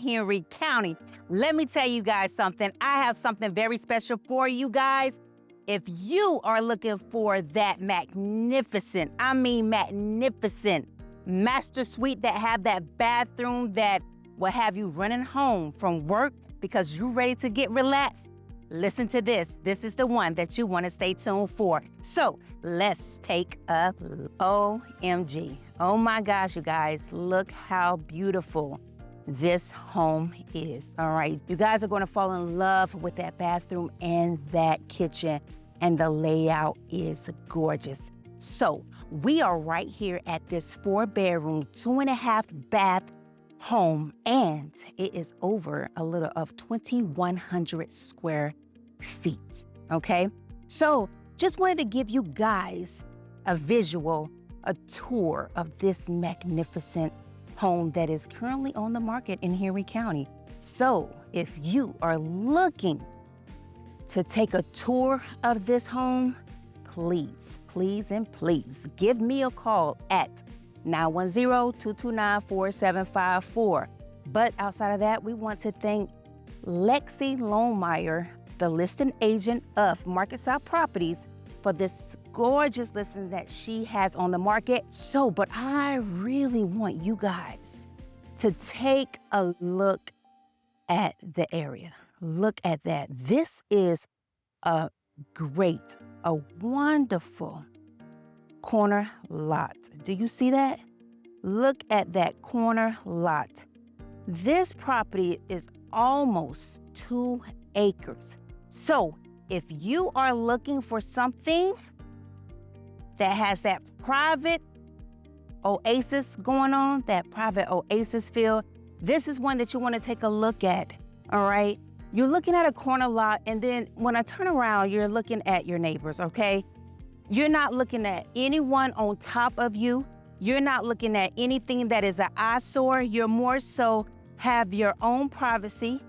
Henry County. Let me tell you guys something. I have something very special for you guys. If you are looking for that magnificent, I mean magnificent master suite that have that bathroom that will have you running home from work because you're ready to get relaxed, listen to this. This is the one that you want to stay tuned for. So let's take a OMG. Oh my gosh, you guys, look how beautiful this home is. All right, you guys are going to fall in love with that bathroom and that kitchen, and the layout is gorgeous. So we are right here at this 4-bedroom, 2.5 bath home, and it is over a little of 2,100 square feet. Okay, so just wanted to give you guys a visual, a tour of this magnificent home that is currently on the market in Henry County. So if you are looking to take a tour of this home, please, please, and please give me a call at 910-229-4754. But outside of that, we want to thank Lexi Lohnmeyer, the listing agent of Market South Properties, for this gorgeous listing that she has on the market. So, but I really want you guys to take a look at the area. Look at that. This is a great, a wonderful corner lot. Do you see that? Look at that corner lot. This property is almost 2 acres. So if you are looking for something that has that private oasis going on, that private oasis feel, this is one that you want to take a look at, all right? You're looking at a corner lot, and then when I turn around, you're looking at your neighbors, okay? You're not looking at anyone on top of you. You're not looking at anything that is an eyesore. You're more so have your own privacy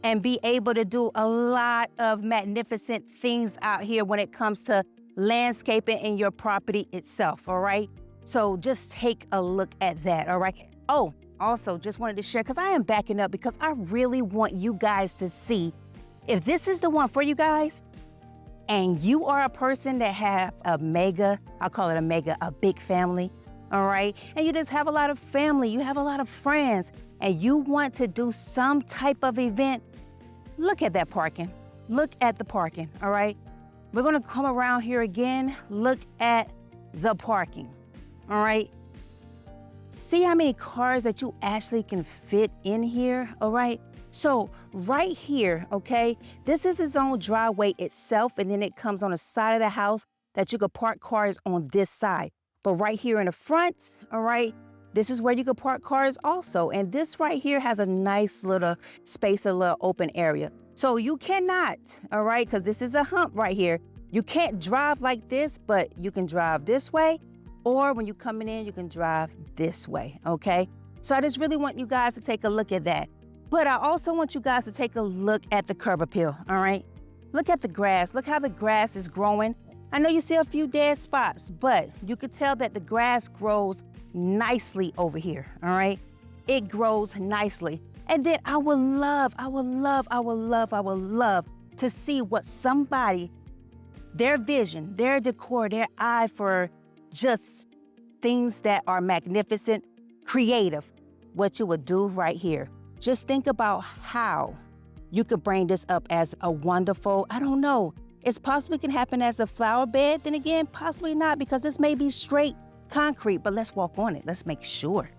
and be able to do a lot of magnificent things out here when it comes to landscaping in your property itself, all right? So just take a look at that, all right? Oh, also just wanted to share, because I am backing up because I really want you guys to see if this is the one for you guys, and you are a person that have a mega, I'll call it a big family, all right? And you just have a lot of family, you have a lot of friends, and you want to do some type of event, look at that parking. Look at the parking, all right? We're gonna come around here again, look at the parking, all right? See how many cars that you actually can fit in here, all right? So right here, okay, this is its own driveway itself, and then it comes on the side of the house that you could park cars on this side. But right here in the front, all right, this is where you could park cars also. And this right here has a nice little space, a little open area. So you cannot, all right, because this is a hump right here. You can't drive like this, but you can drive this way, or when you're coming in, you can drive this way, okay? So I just really want you guys to take a look at that. But I also want you guys to take a look at the curb appeal, all right? Look at the grass. Look how the grass is growing. I know you see a few dead spots, but you could tell that the grass grows nicely over here, all right? It grows nicely. And then I would love to see what somebody, their vision, their decor, their eye for just things that are magnificent, creative, what you would do right here. Just think about how you could bring this up as a wonderful, I don't know, it's possibly can happen as a flower bed, then again, possibly not, because this may be straight concrete, but let's walk on it. Let's make sure.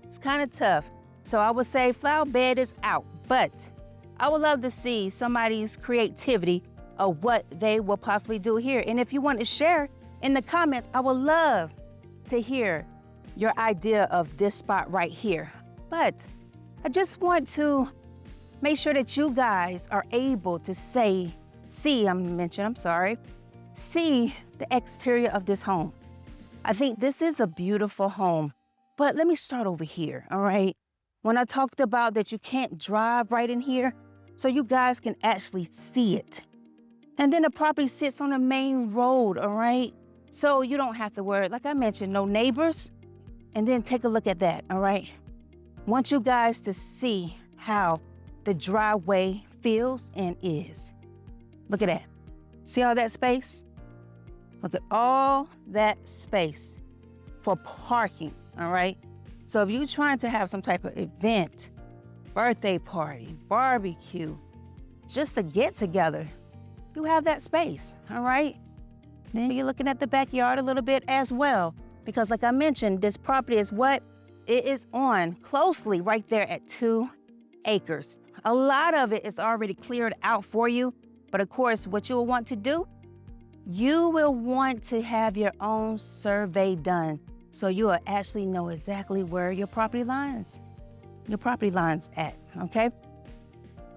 It's kind of tough. So I would say flower bed is out, but I would love to see somebody's creativity of what they will possibly do here. And if you want to share in the comments, I would love to hear your idea of this spot right here. But I just want to make sure that you guys are able to see the exterior of this home. I think this is a beautiful home, but let me start over here, all right? When I talked about that you can't drive right in here, so you guys can actually see it. And then the property sits on the main road, all right? So you don't have to worry, like I mentioned, no neighbors. And then take a look at that, all right? Want you guys to see how the driveway feels and is. Look at that. See all that space? Look at all that space for parking, all right? So if you're trying to have some type of event, birthday party, barbecue, just a get together, you have that space, all right? Then you're looking at the backyard a little bit as well, because like I mentioned, this property is what it is on closely right there at 2 acres. A lot of it is already cleared out for you, but of course, what you'll want to do, you will want to have your own survey done so you will actually know exactly where your property line's at, okay?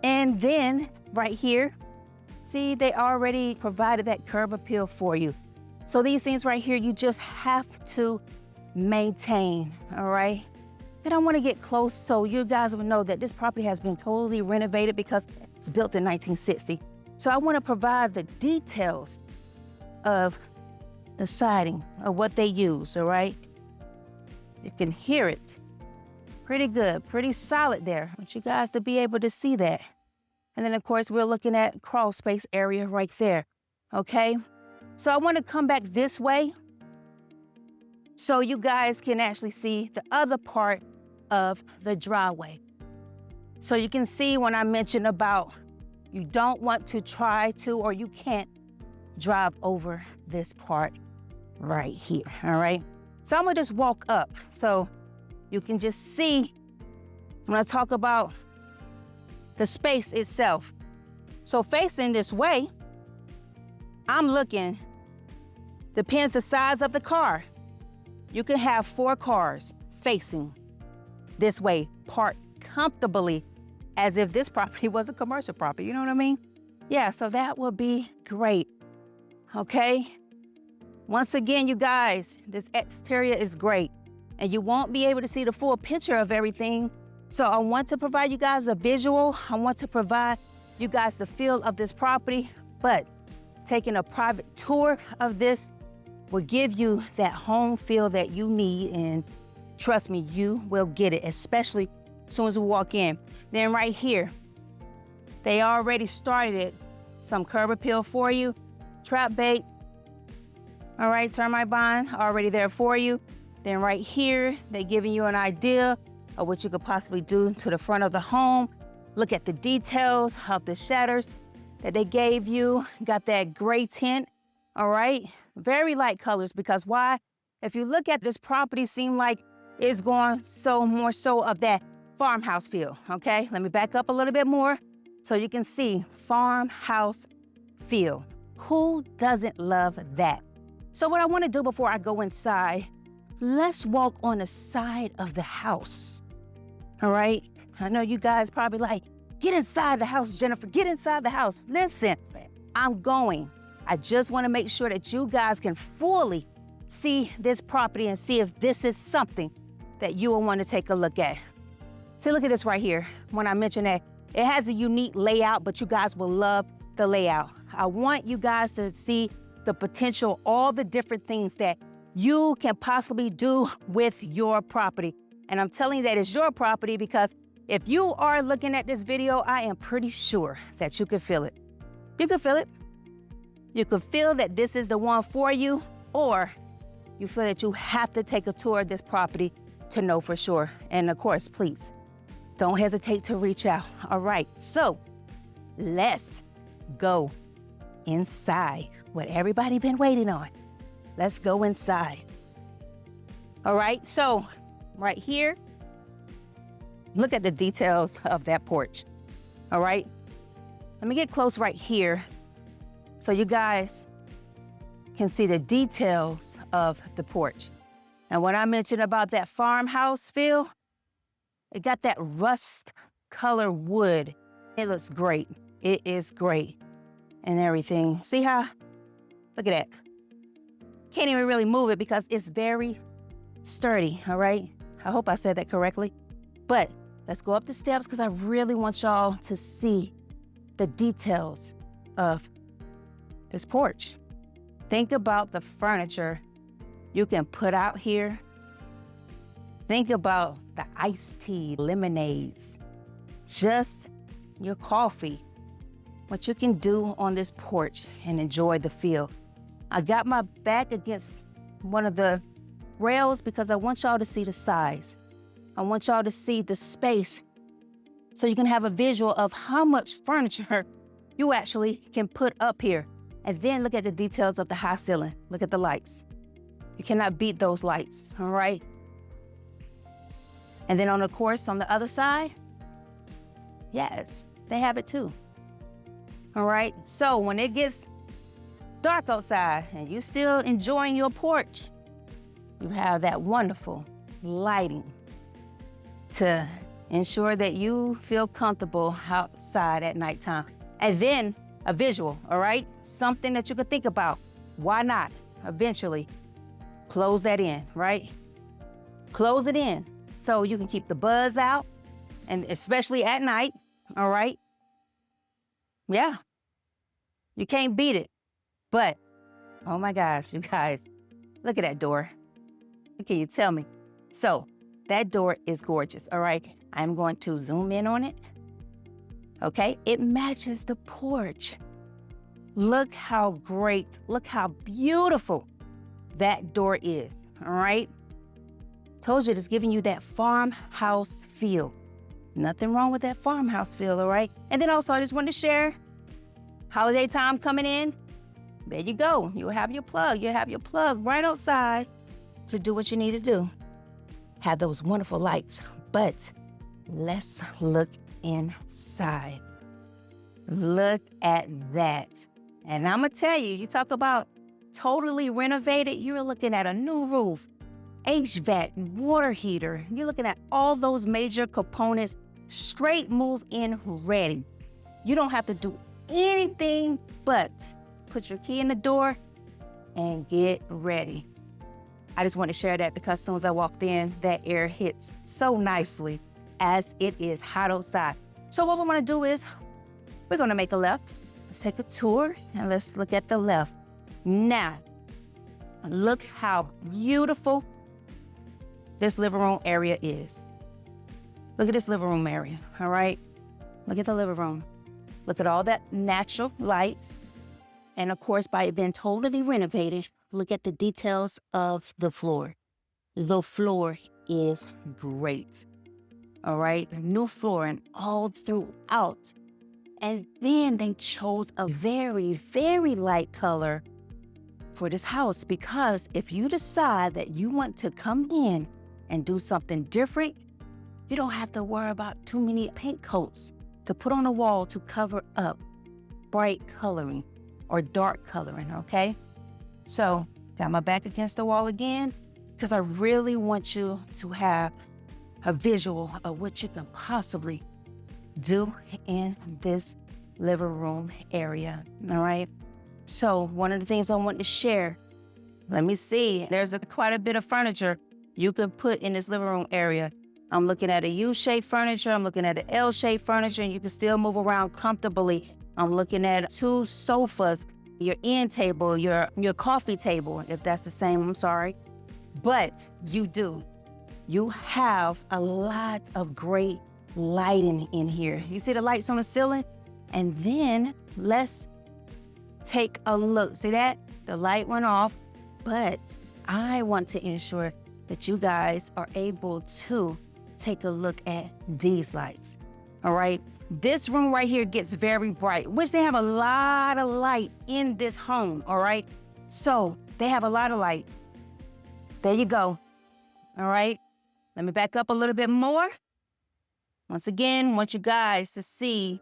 And then right here, see, they already provided that curb appeal for you. So these things right here, you just have to maintain, all right? And I want to get close so you guys will know that this property has been totally renovated because it's built in 1960. So I want to provide the details of the siding, of what they use, all right? You can hear it. Pretty good, pretty solid there. I want you guys to be able to see that. And then of course, we're looking at crawl space area right there, okay? So I want to come back this way so you guys can actually see the other part of the driveway. So you can see when I mentioned about you don't want to try to, or you can't drive over this part right here, all right? So I'm gonna just walk up so you can just see when I talk about the space itself. So facing this way, I'm looking, depends the size of the car. You can have 4 cars facing this way, parked comfortably as if this property was a commercial property, you know what I mean? Yeah, so that would be great, okay? Once again, you guys, this exterior is great and you won't be able to see the full picture of everything. So I want to provide you guys a visual. I want to provide you guys the feel of this property, but taking a private tour of this will give you that home feel that you need, and trust me, you will get it, especially as soon as we walk in. Then right here, they already started some curb appeal for you, trap bait. All right, termite bond already there for you. Then right here, they're giving you an idea of what you could possibly do to the front of the home. Look at the details of the shutters that they gave you. Got that gray tint, all right? Very light colors, because why? If you look at this property, seem like it's going more so of that farmhouse feel, okay? Let me back up a little bit more so you can see farmhouse feel. Who doesn't love that? So what I want to do before I go inside, let's walk on the side of the house, all right? I know you guys probably like, get inside the house, Jenifer, get inside the house. Listen, I'm going. I just want to make sure that you guys can fully see this property and see if this is something that you will want to take a look at. See, look at this right here. When I mentioned that, it has a unique layout, but you guys will love the layout. I want you guys to see the potential, all the different things that you can possibly do with your property. And I'm telling you that it's your property because if you are looking at this video, I am pretty sure that you can feel it. You can feel it. You can feel that this is the one for you, or you feel that you have to take a tour of this property to know for sure. And of course, please, don't hesitate to reach out. All right, so let's go inside. What everybody been waiting on. Let's go inside. All right, so right here, look at the details of that porch. All right, let me get close right here so you guys can see the details of the porch. And when I mentioned about that farmhouse feel, it got that rust color wood. It looks great. It is great and everything. See how? Look at that. Can't even really move it because it's very sturdy, all right? I hope I said that correctly. But let's go up the steps because I really want y'all to see the details of this porch. Think about the furniture you can put out here. Think about the iced tea, lemonades, just your coffee, what you can do on this porch and enjoy the feel. I got my back against one of the rails because I want y'all to see the size. I want y'all to see the space so you can have a visual of how much furniture you actually can put up here. And then look at the details of the high ceiling. Look at the lights. You cannot beat those lights, all right? And then on the other side, yes, they have it too. All right, so when it gets dark outside and you still enjoying your porch, you have that wonderful lighting to ensure that you feel comfortable outside at nighttime. And then a visual, all right? Something that you could think about. Why not eventually close that in, right? Close it in so you can keep the buzz out, and especially at night, all right? Yeah, you can't beat it. But, oh my gosh, you guys, look at that door. Can you tell me? So, that door is gorgeous, all right? I'm going to zoom in on it. Okay, it matches the porch. Look how great, look how beautiful that door is, all right? Told you it's giving you that farmhouse feel. Nothing wrong with that farmhouse feel, all right? And then also, I just wanted to share, holiday time coming in, there you go. You'll have your plug. You'll have your plug right outside to do what you need to do. Have those wonderful lights, but let's look inside. Look at that. And I'm gonna tell you, you talk about totally renovated, you're looking at a new roof, HVAC, water heater. You're looking at all those major components straight moved in ready. You don't have to do anything but put your key in the door and get ready. I just want to share that because as soon as I walked in, that air hits so nicely as it is hot outside. So what we want to do is we're going to make a left. Let's take a tour and let's look at the left. Now, look how beautiful this living room area is. Look at this living room area, all right? Look at the living room. Look at all that natural lights. And of course, by it being totally renovated, look at the details of the floor. The floor is great, all right? New flooring all throughout. And then they chose a very, very light color for this house because if you decide that you want to come in and do something different, you don't have to worry about too many paint coats to put on the wall to cover up bright coloring or dark coloring, okay? So, got my back against the wall again because I really want you to have a visual of what you can possibly do in this living room area, all right? So, one of the things I want to share, let me see, there's quite a bit of furniture you could put in this living room area. I'm looking at a U-shaped furniture, I'm looking at an L-shaped furniture, and you can still move around comfortably. I'm looking at 2 sofas, your end table, your coffee table, if that's the same, I'm sorry. But you have a lot of great lighting in here. You see the lights on the ceiling? And then let's take a look. See that? The light went off, but I want to ensure that you guys are able to take a look at these lights, all right? This room right here gets very bright, which they have a lot of light in this home, all right? So they have a lot of light. There you go, all right? Let me back up a little bit more. Once again, I want you guys to see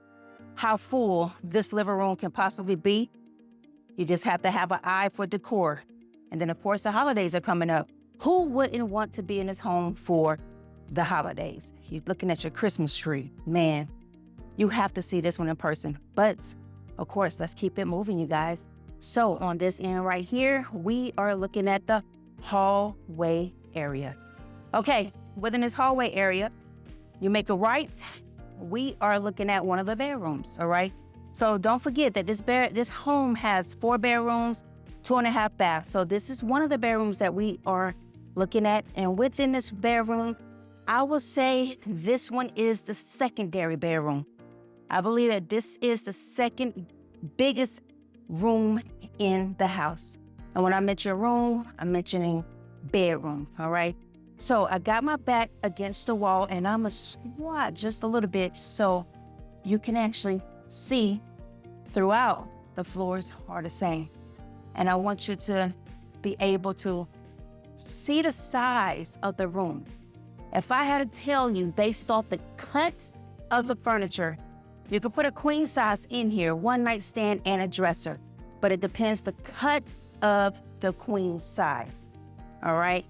how full this living room can possibly be. You just have to have an eye for decor. And then, of course, the holidays are coming up. Who wouldn't want to be in this home for the holidays? You're looking at your Christmas tree. Man, you have to see this one in person. But, of course, let's keep it moving, you guys. So on this end right here, we are looking at the hallway area. Okay, within this hallway area, you make a right, we are looking at one of the bedrooms, all right? So don't forget that this home has 4 bedrooms, 2.5 baths. So this is one of the bedrooms that we are looking at. And within this bedroom, I will say this one is the secondary bedroom. I believe that this is the second biggest room in the house. And when I mention room, I'm mentioning bedroom, all right? So I got my back against the wall and I'm gonna squat just a little bit so you can actually see throughout. The floors are the same. And I want you to be able to see the size of the room. If I had to tell you based off the cut of the furniture, you could put a queen size in here, one nightstand and a dresser, but it depends the cut of the queen size, all right?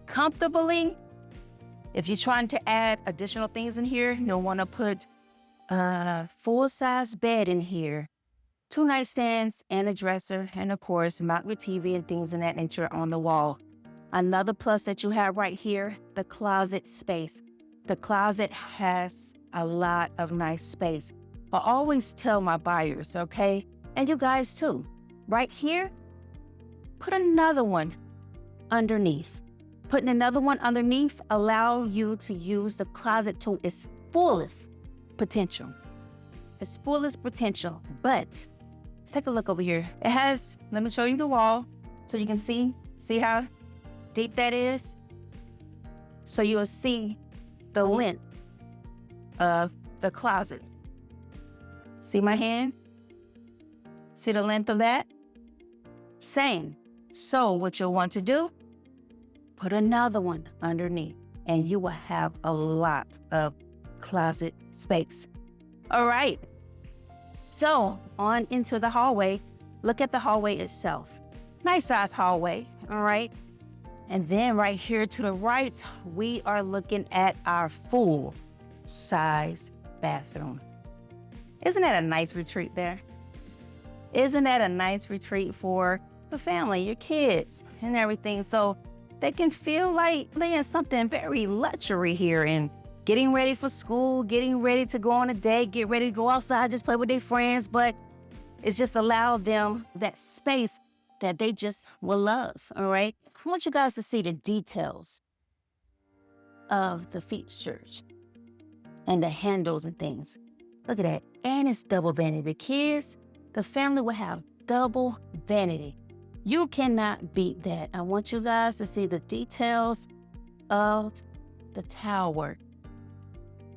Comfortably, if you're trying to add additional things in here, you'll wanna put a full-size bed in here, 2 nightstands and a dresser, and of course, mount your TV and things of that nature on the wall. Another plus that you have right here, the closet space. The closet has a lot of nice space. I always tell my buyers, okay, and you guys too, right here, put another one underneath. Putting another one underneath allow you to use the closet to its fullest potential. Its fullest potential, but let's take a look over here. It has, let me show you the wall so you can see how deep that is. So you'll see the length of the closet. See my hand? See the length of that? Same. So what you'll want to do, put another one underneath and you will have a lot of closet space. All right. So on into the hallway. Look at the hallway itself. Nice size hallway, all right? And then right here to the right, we are looking at our full size bathroom. Isn't that a nice retreat there? Isn't that a nice retreat for the family, your kids and everything? So they can feel like they're in something very luxury here and getting ready for school, getting ready to go on a date, get ready to go outside, just play with their friends. But it's just allowed them that space that they just will love, all right? I want you guys to see the details of the fixtures and the handles and things. Look at that. And it's double vanity. The kids, the family will have double vanity. You cannot beat that. I want you guys to see the details of the tile work.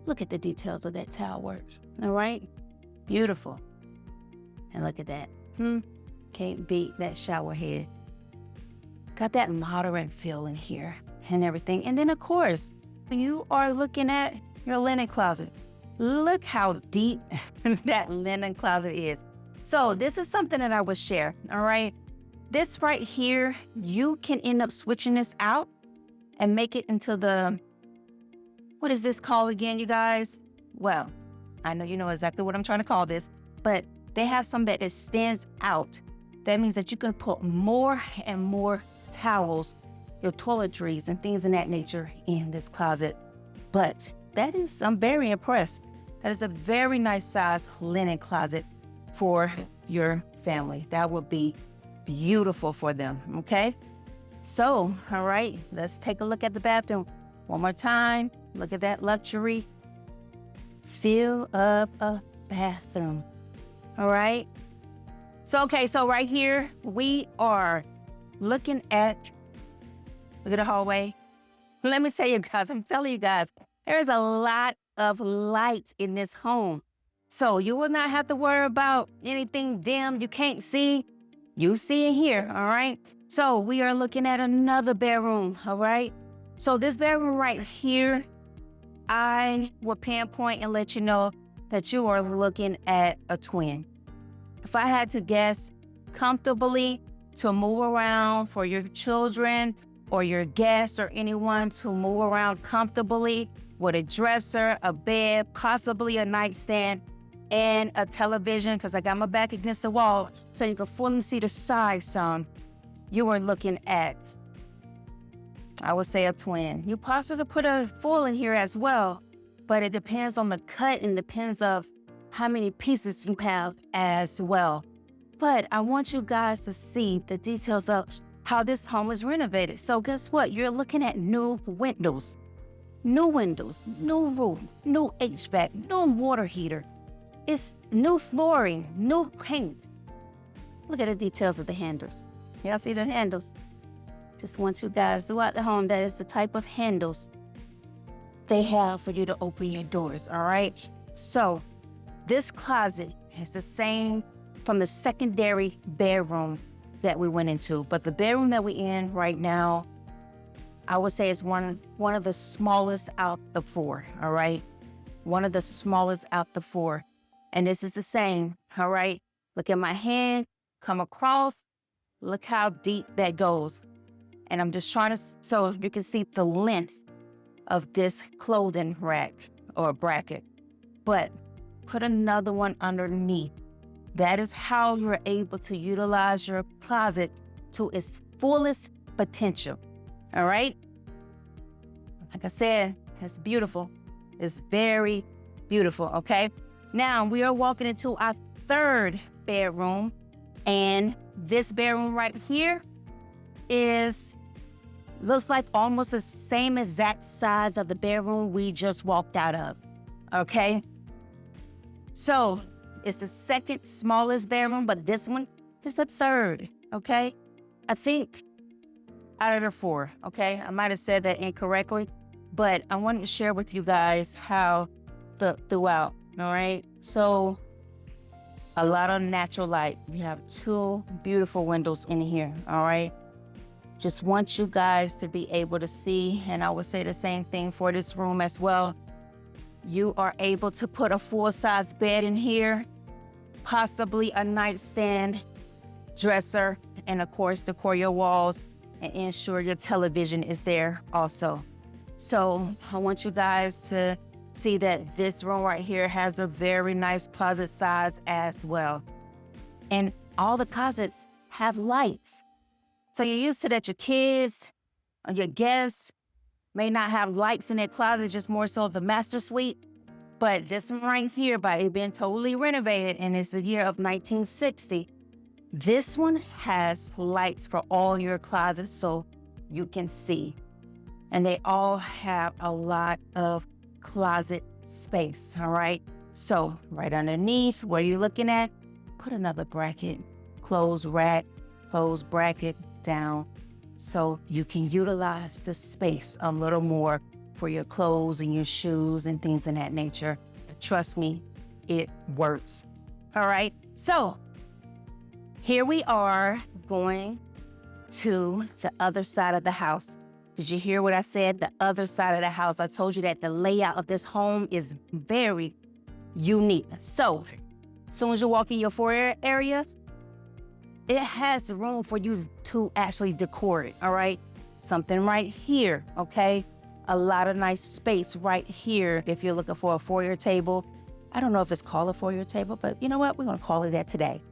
Look at the details of that tile work, all right? Beautiful. And look at that. Can't beat that shower head. Got that modern feel in here and everything. And then of course, you are looking at your linen closet. Look how deep that linen closet is. So this is something that I would share, all right? This right here, you can end up switching this out and make it into the, what is this called again, you guys? Well, I know you know exactly what I'm trying to call this, but they have some that stands out. That means that you can put more and more towels, your toiletries and things in that nature in this closet. But that is, I'm very impressed. That is a very nice size linen closet for your family. That would be beautiful for them, okay? So, all right, let's take a look at the bathroom one more time. Look at that luxury feel of a bathroom, all right? So, okay, so right here, we are looking at, look at the hallway. Let me tell you guys, I'm telling you guys, there's a lot of light in this home. So you will not have to worry about anything dim you can't see. You see it here, all right? So we are looking at another bedroom, all right? So this bedroom right here, I will pinpoint and let you know that you are looking at a twin. If I had to guess, comfortably to move around for your children or your guests or anyone to move around comfortably with a dresser, a bed, possibly a nightstand, and a television, because I got my back against the wall so you can fully see the size. You are looking at, I would say, a twin. You possibly put a full in here as well, but it depends on the cut and depends of how many pieces you have as well. But I want you guys to see the details of how this home is renovated. So guess what? You're looking at new windows. New windows, new roof, new HVAC, new water heater. It's new flooring, new paint. Look at the details of the handles. Y'all see the handles? Just want you guys throughout the home, that is the type of handles they have for you to open your doors, all right? So this closet is the same from the secondary bedroom that we went into, but the bedroom that we're in right now, I would say is one of the smallest out the four, all right? One of the smallest out the four. And this is the same, all right? Look at my hand, come across, look how deep that goes. And I'm just trying to, so you can see the length of this clothing rack or bracket. But put another one underneath. That is how you're able to utilize your closet to its fullest potential. All right? Like I said, it's beautiful. It's very beautiful, okay? Now we are walking into our third bedroom, and this bedroom right here looks like almost the same exact size of the bedroom we just walked out of, okay? So it's the second smallest bedroom, but this one is the third, okay? I think out of the four, okay? I might have said that incorrectly, but I wanted to share with you guys how throughout, all right? So a lot of natural light. We have two beautiful windows in here, all right? Just want you guys to be able to see, and I would say the same thing for this room as well. You are able to put a full-size bed in here, possibly a nightstand, dresser, and of course, decor your walls and ensure your television is there also. So I want you guys to see that this room right here has a very nice closet size as well. And all the closets have lights. So you're used to that your kids or your guests may not have lights in their closet, just more so the master suite. But this one right here, by it being totally renovated, and it's the year of 1960, this one has lights for all your closets so you can see. And they all have a lot of closet space, all right? So right underneath, what are you looking at? Put another bracket, close rack, close bracket down so you can utilize the space a little more for your clothes and your shoes and things of that nature. Trust me, it works. All right, so here we are going to the other side of the house. Did you hear what I said? The other side of the house. I told you that the layout of this home is very unique. So as soon as you walk in your foyer area, it has room for you to actually decor it, all right? Something right here, okay? A lot of nice space right here if you're looking for a foyer table. I don't know if it's called a foyer table, but you know what? We're gonna call it that today.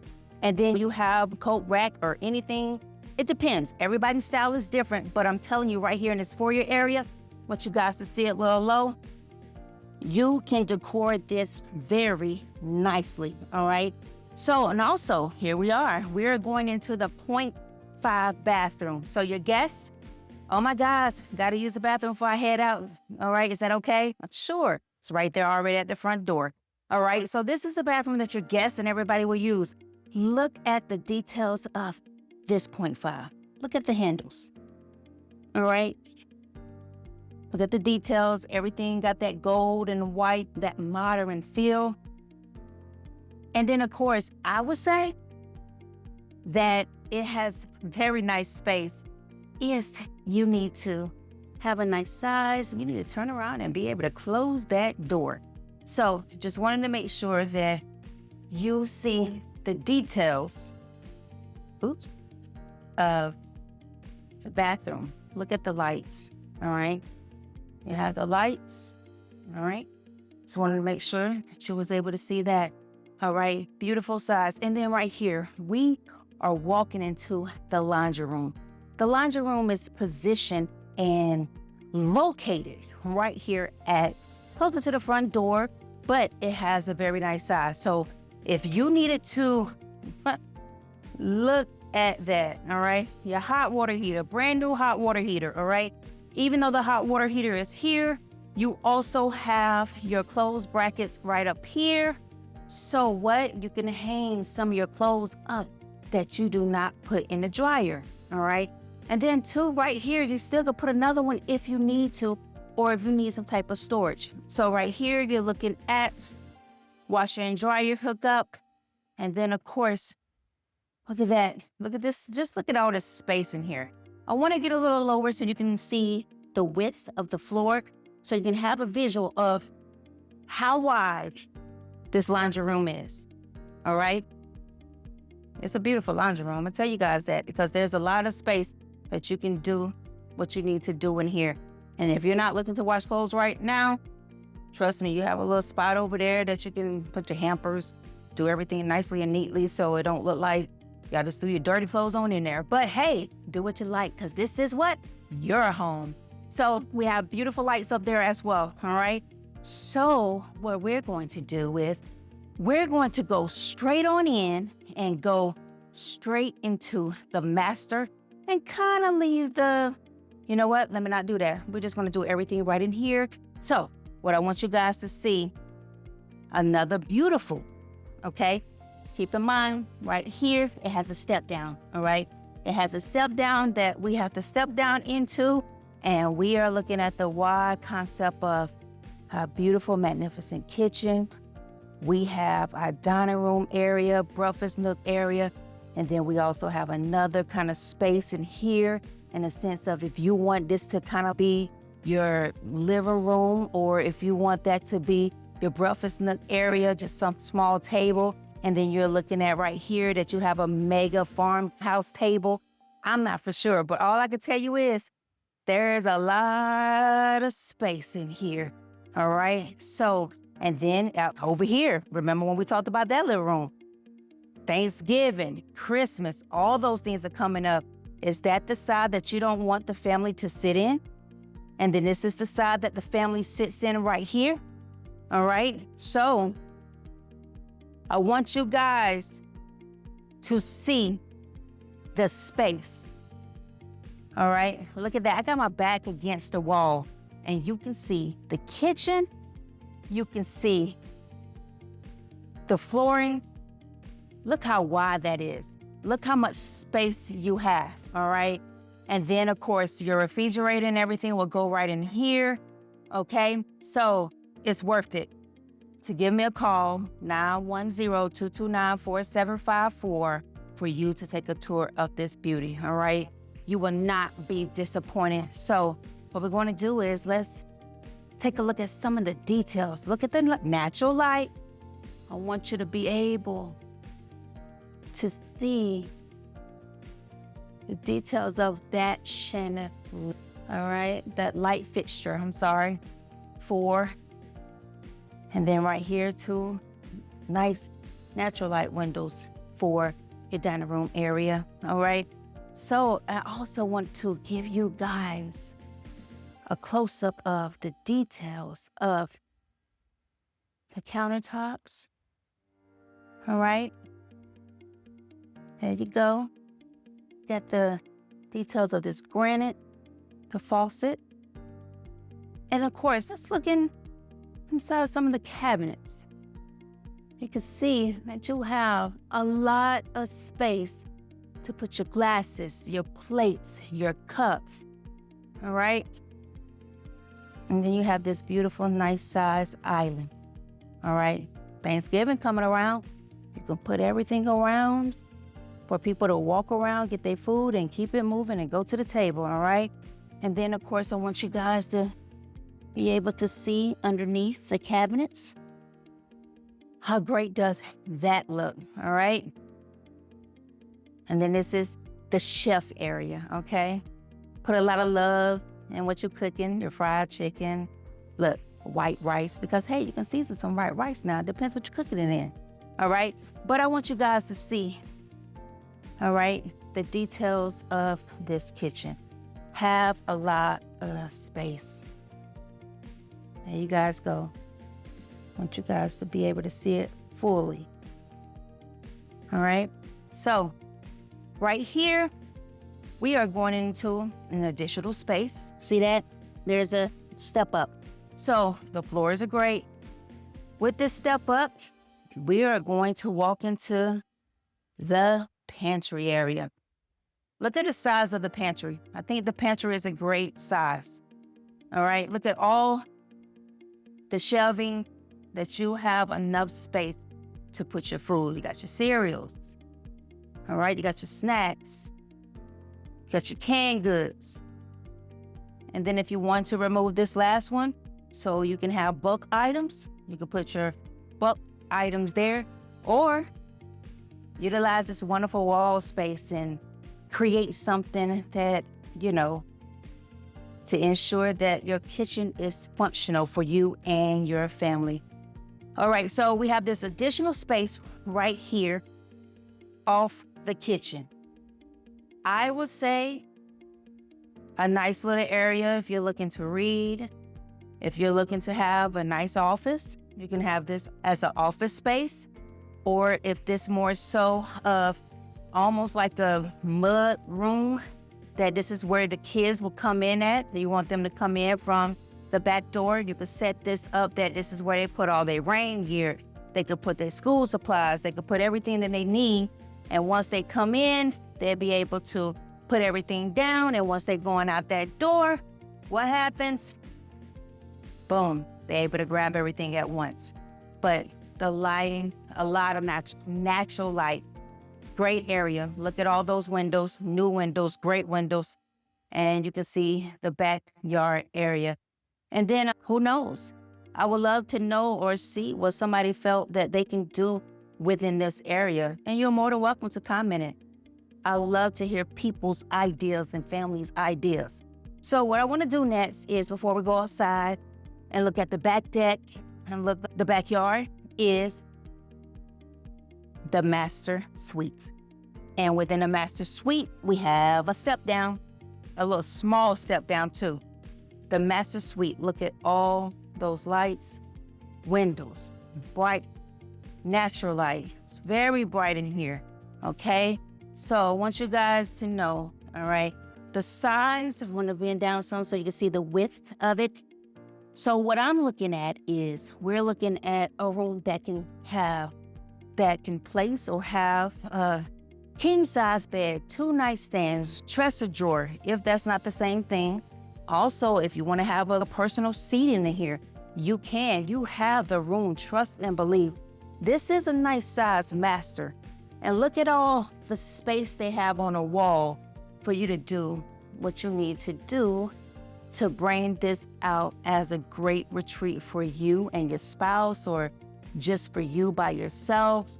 And then you have a coat rack or anything. It depends. Everybody's style is different, but I'm telling you right here in this foyer area, I want you guys to see it a little low. You can decor this very nicely, all right? So, and also, here we are. We're going into the 0.5 bathroom. So your guests, oh my gosh, gotta use the bathroom before I head out. All right, is that okay? Sure, it's right there already at the front door. All right, so this is the bathroom that your guests and everybody will use. Look at the details of this 0.5. Look at the handles, all right? Look at the details. Everything got that gold and white, that modern feel. And then, of course, I would say that it has very nice space. If you need to have a nice size, you need to turn around and be able to close that door. So just wanted to make sure that you see the details, of the bathroom. Look at the lights, all right? You have the lights, all right? Just wanted to make sure that you was able to see that. All right, beautiful size. And then right here, we are walking into the laundry room. The laundry room is positioned and located right here at closer to the front door, but it has a very nice size. So if you needed to, look at that, all right? Your hot water heater, brand new hot water heater, all right? Even though the hot water heater is here, You also have your clothes brackets right up here. So what? You can hang some of your clothes up that you do not put in the dryer, all right? And then too, right here, you still can put another one if you need to, or if you need some type of storage. So right here, you're looking at washer and dryer hookup. And then of course, look at that. Look at this. Just look at all this space in here. I want to get a little lower so you can see the width of the floor, so you can have a visual of how wide this laundry room is. All right. It's a beautiful laundry room. I'm gonna tell you guys that because there's a lot of space that you can do what you need to do in here. And if you're not looking to wash clothes right now, trust me, you have a little spot over there that you can put your hampers, do everything nicely and neatly so it don't look like y'all just threw your dirty clothes on in there. But hey, do what you like, because this is what? Your home. So we have beautiful lights up there as well, all right? So what we're going to do is we're going to go straight on in and go straight into the master and kind of leave the, you know what? Let me not do that. We're just going to do everything right in here. So what I want you guys to see, another beautiful, okay? Keep in mind, right here, it has a step down, all right? It has a step down that we have to step down into, and we are looking at the wide concept of a beautiful, magnificent kitchen. We have our dining room area, breakfast nook area, and then we also have another kind of space in here in a sense of if you want this to kind of be your living room, or if you want that to be your breakfast nook area, just some small table. And then you're looking at right here that you have a mega farmhouse table. I'm not for sure, but all I can tell you is there is a lot of space in here, all right? So, and then over here, remember when we talked about that living room? Thanksgiving, Christmas, all those things are coming up. Is that the side that you don't want the family to sit in? And then this is the side that the family sits in right here, all right? So I want you guys to see the space, all right? Look at that. I got my back against the wall, and you can see the kitchen. You can see the flooring. Look how wide that is. Look how much space you have, all right? And then, of course, your refrigerator and everything will go right in here, okay? So it's worth it to give me a call, 910-229-4754, for you to take a tour of this beauty, all right? You will not be disappointed. So what we're going to do is let's take a look at some of the details. Look at the natural light. I want you to be able to see the details of that Jenifer, all right? That light fixture, I'm sorry, 4. And then right here, 2 nice natural light windows for your dining room area, all right? So I also want to give you guys a close-up of the details of the countertops, all right? There you go. Got the details of this granite, the faucet. And of course, let's look inside some of the cabinets. You can see that you have a lot of space to put your glasses, your plates, your cups, all right? And then you have this beautiful, nice size island, all right? Thanksgiving coming around. You can put everything around for people to walk around, get their food, and keep it moving and go to the table, all right? And then, of course, I want you guys to be able to see underneath the cabinets. How great does that look, all right? And then this is the chef area, okay? Put a lot of love in what you're cooking, your fried chicken. Look, white rice, because, hey, you can season some white rice now. It depends what you're cooking it in, all right? But I want you guys to see, all right, the details of this kitchen. Have a lot of space. There you guys go. I want you guys to be able to see it fully. All right, so right here, we are going into an additional space. See that? There's a step up. So the floors are great. With this step up, we are going to walk into the pantry area. Look at the size of the pantry. I think the pantry is a great size. All right, look at all the shelving that you have enough space to put your food. You got your cereals. All right, you got your snacks. You got your canned goods. And then if you want to remove this last one, so you can have bulk items, you can put your bulk items there, or utilize this wonderful wall space and create something that, to ensure that your kitchen is functional for you and your family. All right, so we have this additional space right here off the kitchen. I would say a nice little area if you're looking to read. If you're looking to have a nice office, you can have this as an office space. Or if this more so of almost like a mud room, that this is where the kids will come in at. You want them to come in from the back door. You could set this up that this is where they put all their rain gear. They could put their school supplies. They could put everything that they need. And once they come in, they'll be able to put everything down. And once they're going out that door, what happens? Boom, they're able to grab everything at once. But the lighting, a lot of natural light, great area. Look at all those windows, new windows, great windows. And you can see the backyard area. And then who knows? I would love to know or see what somebody felt that they can do within this area. And you're more than welcome to comment it. I love to hear people's ideas and families' ideas. So what I want to do next is, before we go outside and look at the back deck and look at the backyard, is the master suite. And within the master suite, we have a step down, a little small step down too. The master suite, look at all those lights, windows, bright, natural light. It's very bright in here, okay? So I want you guys to know, all right, the size, I want to bend down some so you can see the width of it. So what I'm looking at is, we're looking at a room that can place or have a king-size bed, 2 nightstands, dresser drawer, if that's not the same thing. Also, if you want to have a personal seating in here, you can. You have the room, trust and believe. This is a nice size master. And look at all the space they have on a wall for you to do what you need to do to bring this out as a great retreat for you and your spouse, or just for you by yourself,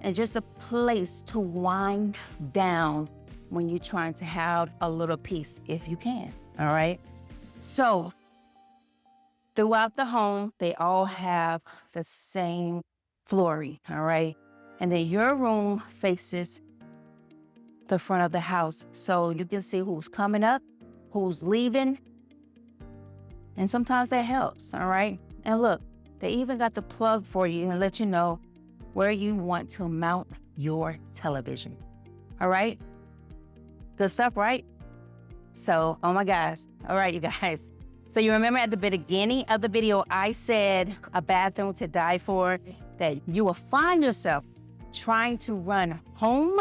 and just a place to wind down when you're trying to have a little peace, if you can, all right? So throughout the home, they all have the same flooring, all right? And then your room faces the front of the house, so you can see who's coming up, who's leaving, and sometimes that helps, all right? And look, they even got the plug for you and let you know where you want to mount your television, all right? Good stuff, right? So, oh my gosh. All right, you guys. So you remember at the beginning of the video, I said a bathroom to die for, that you will find yourself trying to run home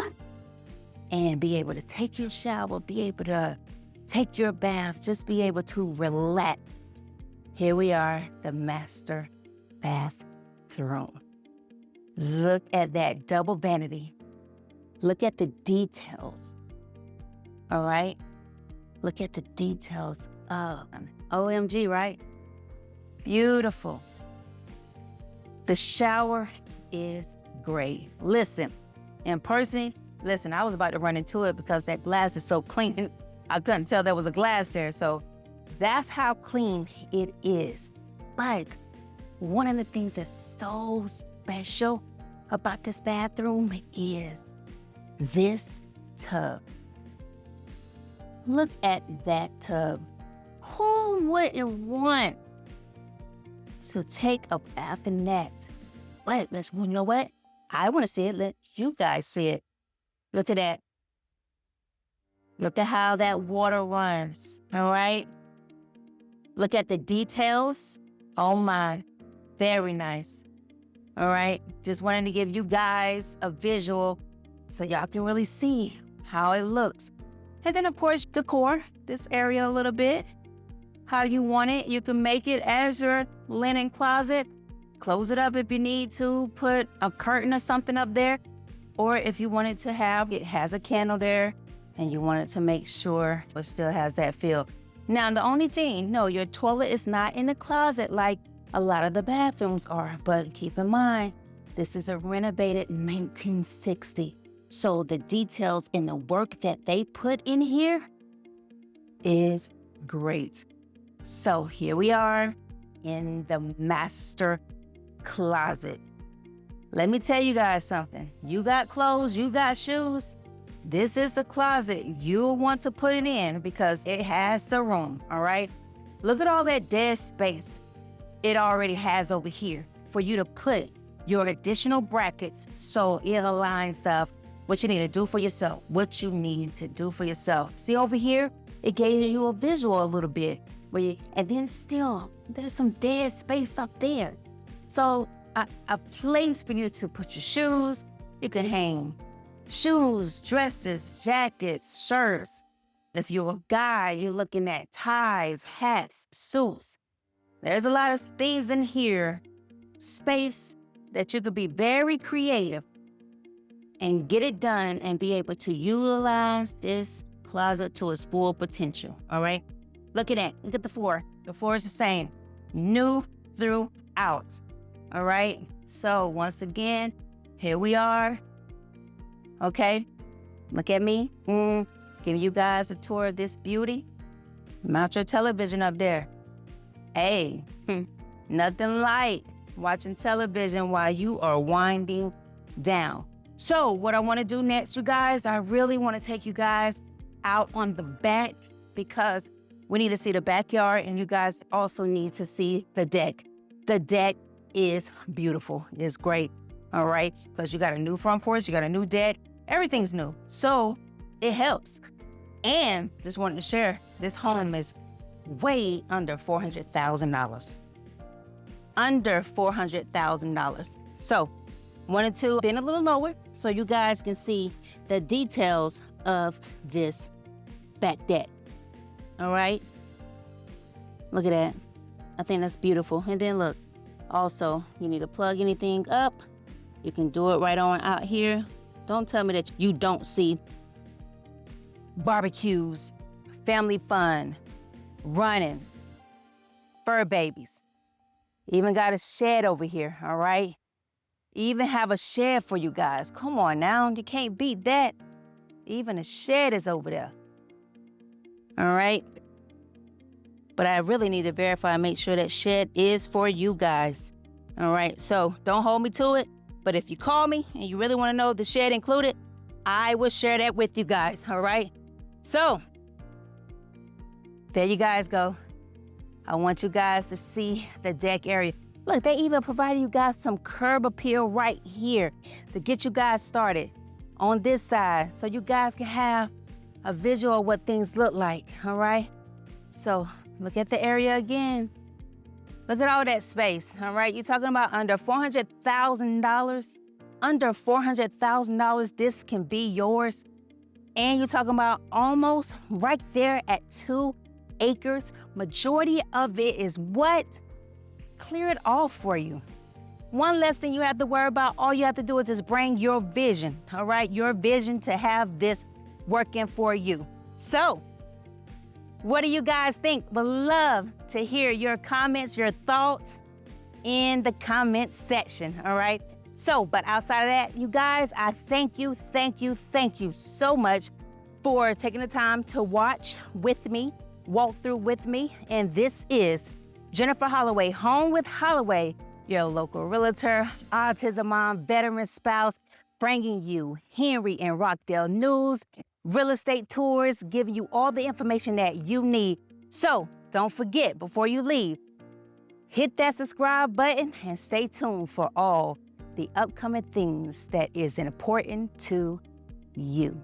and be able to take your shower, be able to take your bath, just be able to relax. Here we are, the master bathroom. Look at that double vanity. Look at the details. All right? Look at the details of OMG, right? Beautiful. The shower is great. Listen, in person, I was about to run into it because that glass is so clean. I couldn't tell there was a glass there. So that's how clean it is. But one of the things that's so special about this bathroom is this tub. Look at that tub. Who wouldn't want to take a bath in that? But you know what? I want to see it. Let you guys see it. Look at that. Look at how that water runs. All right. Look at the details. Oh my, very nice. All right, just wanted to give you guys a visual so y'all can really see how it looks. And then of course, decor this area a little bit, how you want it. You can make it as your linen closet. Close it up if you need to, put a curtain or something up there. Or if you wanted to have, it has a candle there and you wanted to make sure it still has that feel. Now, the only thing, no, your toilet is not in the closet like a lot of the bathrooms are, but keep in mind, this is a renovated 1960. So the details and the work that they put in here is great. So here we are in the master closet. Let me tell you guys something. You got clothes, you got shoes. This is the closet you'll want to put it in because it has the room, all right? Look at all that dead space it already has over here for you to put your additional brackets so it aligns stuff, what you need to do for yourself, what you need to do for yourself. See over here, it gave you a visual a little bit, and then still, there's some dead space up there. So a place for you to put your shoes. You can hang shoes, dresses, jackets, shirts. If you're a guy, you're looking at ties, hats, suits. There's a lot of things in here, space that you could be very creative and get it done and be able to utilize this closet to its full potential, all right? Look at that, look at the floor. The floor is the same, new throughout, all right? So once again, here we are, okay? Look at me, giving you guys a tour of this beauty. Mount your television up there. Hey, nothing like watching television while you are winding down. So what I want to do next, you guys, I really want to take you guys out on the back because we need to see the backyard and you guys also need to see the deck. The deck is beautiful. It's great, all right? Because you got a new front porch, you got a new deck, everything's new. So it helps. And just wanted to share, this home is way under $400,000. Under $400,000. So wanted to bend a little lower so you guys can see the details of this back deck. All right? Look at that. I think that's beautiful. And then look, also, you need to plug anything up. You can do it right on out here. Don't tell me that you don't see barbecues, family fun, running, fur babies. Even got a shed over here, all right? Even have a shed for you guys. Come on now, you can't beat that. Even a shed is over there. All right? But I really need to verify and make sure that shed is for you guys. All right, so don't hold me to it. But if you call me and you really want to know if the shed included, I will share that with you guys, all right? So, there you guys go. I want you guys to see the deck area. Look, they even provided you guys some curb appeal right here to get you guys started on this side so you guys can have a visual of what things look like, all right? So look at the area again. Look at all that space, all right? You're talking about under $400,000. Under $400,000, this can be yours. And you're talking about almost right there at 2 acres. Majority of it is what? Clear it off for you. One less thing you have to worry about. All you have to do is just bring your vision, all right? Your vision to have this working for you. So, what do you guys think? Would love to hear your comments, your thoughts in the comment section, all right? So, but outside of that, you guys, I thank you so much for taking the time to watch with me, walk through with me. And this is Jenifer Holloway, Home with Holloway, your local realtor, autism mom, veteran spouse, bringing you Henry and Rockdale news, real estate tours, giving you all the information that you need. So don't forget, before you leave, hit that subscribe button and stay tuned for all the upcoming things that is important to you.